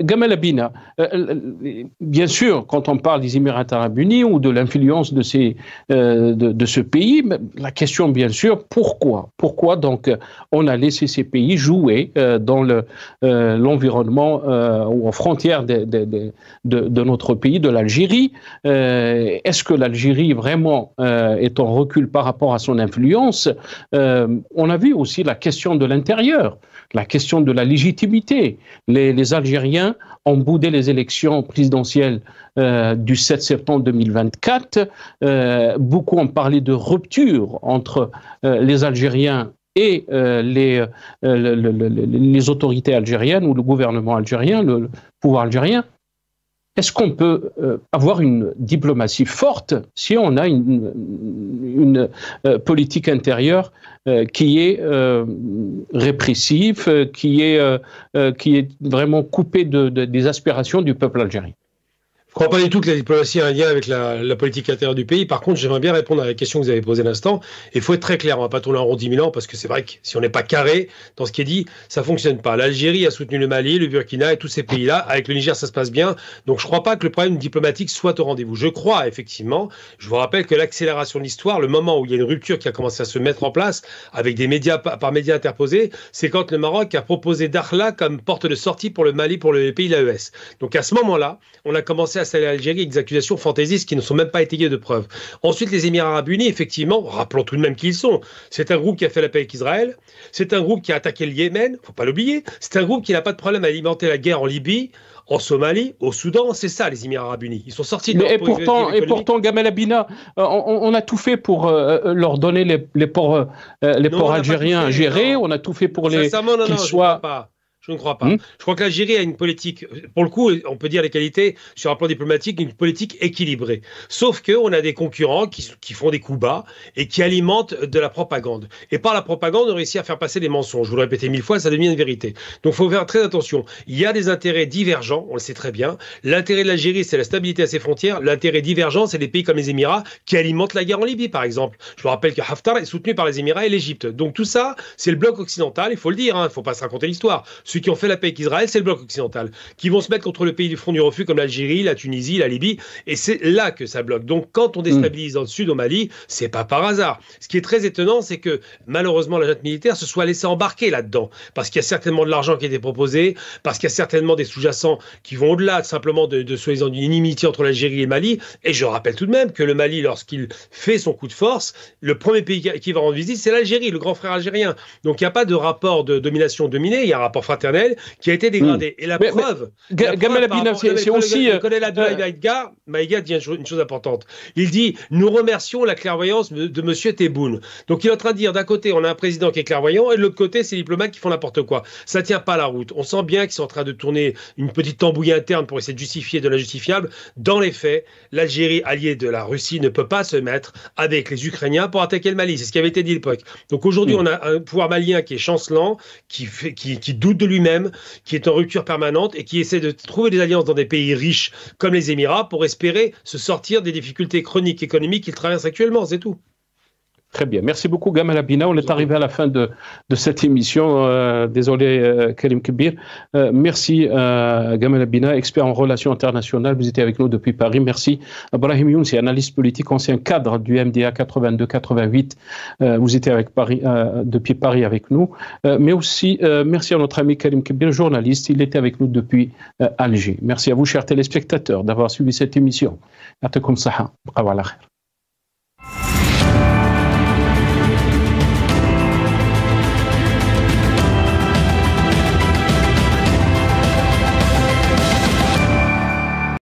Gamal Abina, bien sûr, quand on parle des Émirats arabes unis ou de l'influence de ce pays, la question bien sûr, pourquoi donc on a laissé ces pays jouer dans l'environnement ou aux frontières de notre pays, de l'Algérie? Est-ce que l'Algérie vraiment est en recul par rapport à son influence? On a vu aussi la question de l'intérieur, la question de la légitimité. Les Algériens ont boudé les élections présidentielles du 7 septembre 2024. Beaucoup ont parlé de rupture entre les Algériens et les autorités algériennes ou le gouvernement algérien, le pouvoir algérien. Est-ce qu'on peut avoir une diplomatie forte si on a une politique intérieure qui est répressive, qui est vraiment coupée des aspirations du peuple algérien? Je ne crois pas du tout que la diplomatie a un lien avec la politique intérieure du pays. Par contre, j'aimerais bien répondre à la question que vous avez posée à l'instant. Il faut être très clair, on ne va pas tourner en rond 10 000 ans, parce que c'est vrai que si on n'est pas carré dans ce qui est dit, ça ne fonctionne pas. L'Algérie a soutenu le Mali, le Burkina et tous ces pays-là. Avec le Niger, ça se passe bien. Donc je ne crois pas que le problème diplomatique soit au rendez-vous. Je crois, effectivement, je vous rappelle que l'accélération de l'histoire, le moment où il y a une rupture qui a commencé à se mettre en place, avec des médias, par médias interposés, c'est quand le Maroc a proposé Dakhla comme porte de sortie pour le Mali, pour les pays de l'AES. Donc à ce moment-là, on a commencé à saluer l'Algérie avec des accusations fantaisistes qui ne sont même pas étayées de preuves. Ensuite, les Émirats arabes unis, effectivement, rappelons tout de même qui ils sont. C'est un groupe qui a fait la paix avec Israël, c'est un groupe qui a attaqué le Yémen, il ne faut pas l'oublier, c'est un groupe qui n'a pas de problème à alimenter la guerre en Libye, en Somalie, au Soudan, c'est ça les Émirats arabes unis. Ils sont sortis de et pourtant, Gamal Abina, on a tout fait pour leur donner les ports algériens à gérer, on a tout fait pour qu'ils soient... Je ne crois pas. Je crois que l'Algérie a une politique, pour le coup, on peut dire les qualités sur un plan diplomatique, une politique équilibrée. Sauf qu'on a des concurrents qui font des coups bas et qui alimentent de la propagande. Et par la propagande, on réussit à faire passer des mensonges. Je vous le répétais 1000 fois, ça devient une vérité. Donc il faut faire très attention. Il y a des intérêts divergents, on le sait très bien. L'intérêt de l'Algérie, c'est la stabilité à ses frontières. L'intérêt divergent, c'est des pays comme les Émirats qui alimentent la guerre en Libye, par exemple. Je vous rappelle que Haftar est soutenu par les Émirats et l'Égypte. Donc tout ça, c'est le bloc occidental, il faut le dire, il ne faut pas se raconter l'histoire. Ceux qui ont fait la paix avec Israël, c'est le bloc occidental, qui vont se mettre contre le pays du front du refus comme l'Algérie, la Tunisie, la Libye, et c'est là que ça bloque. Donc quand on déstabilise dans le sud au Mali, c'est pas par hasard. Ce qui est très étonnant, c'est que malheureusement la junte militaire se soit laissée embarquer là-dedans, parce qu'il y a certainement de l'argent qui a été proposé, parce qu'il y a certainement des sous-jacents qui vont au-delà simplement de soi-disant d'une inimitié entre l'Algérie et le Mali. Et je rappelle tout de même que le Mali, lorsqu'il fait son coup de force, le premier pays qui va rendre visite, c'est l'Algérie, le grand frère algérien. Donc il n'y a pas de rapport de domination-dominée, il y a un rapport fraternel maternelle qui a été dégradée. Et la preuve... Gamal Abina, c'est aussi... Le colonel Abdoulaye Maïga dit une chose importante. Il dit, nous remercions la clairvoyance de M. Tebboune. Donc il est en train de dire, d'un côté, on a un président qui est clairvoyant, et de l'autre côté, c'est les diplomates qui font n'importe quoi. Ça tient pas la route. On sent bien qu'ils sont en train de tourner une petite tambouille interne pour essayer de justifier de l'injustifiable. Dans les faits, l'Algérie, alliée de la Russie, ne peut pas se mettre avec les Ukrainiens pour attaquer le Mali. C'est ce qui avait été dit à l'époque. Donc aujourd'hui, on a un pouvoir malien qui est chancelant, qui doute de lui-même, qui est en rupture permanente et qui essaie de trouver des alliances dans des pays riches comme les Émirats pour espérer se sortir des difficultés chroniques économiques qu'il traverse actuellement. C'est tout. Très bien. Merci beaucoup, Gamal Abina. On est arrivé à la fin de cette émission. Désolé, Karim Kebir. Merci, Gamal Abina, expert en relations internationales. Vous étiez avec nous depuis Paris. Merci. Brahim Younsi, analyste politique, ancien cadre du MDA 82-88. Vous étiez depuis Paris avec nous. Mais aussi, merci à notre ami Karim Kebir, journaliste. Il était avec nous depuis Alger. Merci à vous, chers téléspectateurs, d'avoir suivi cette émission. Yatakoum saha. Bqaw ala khair.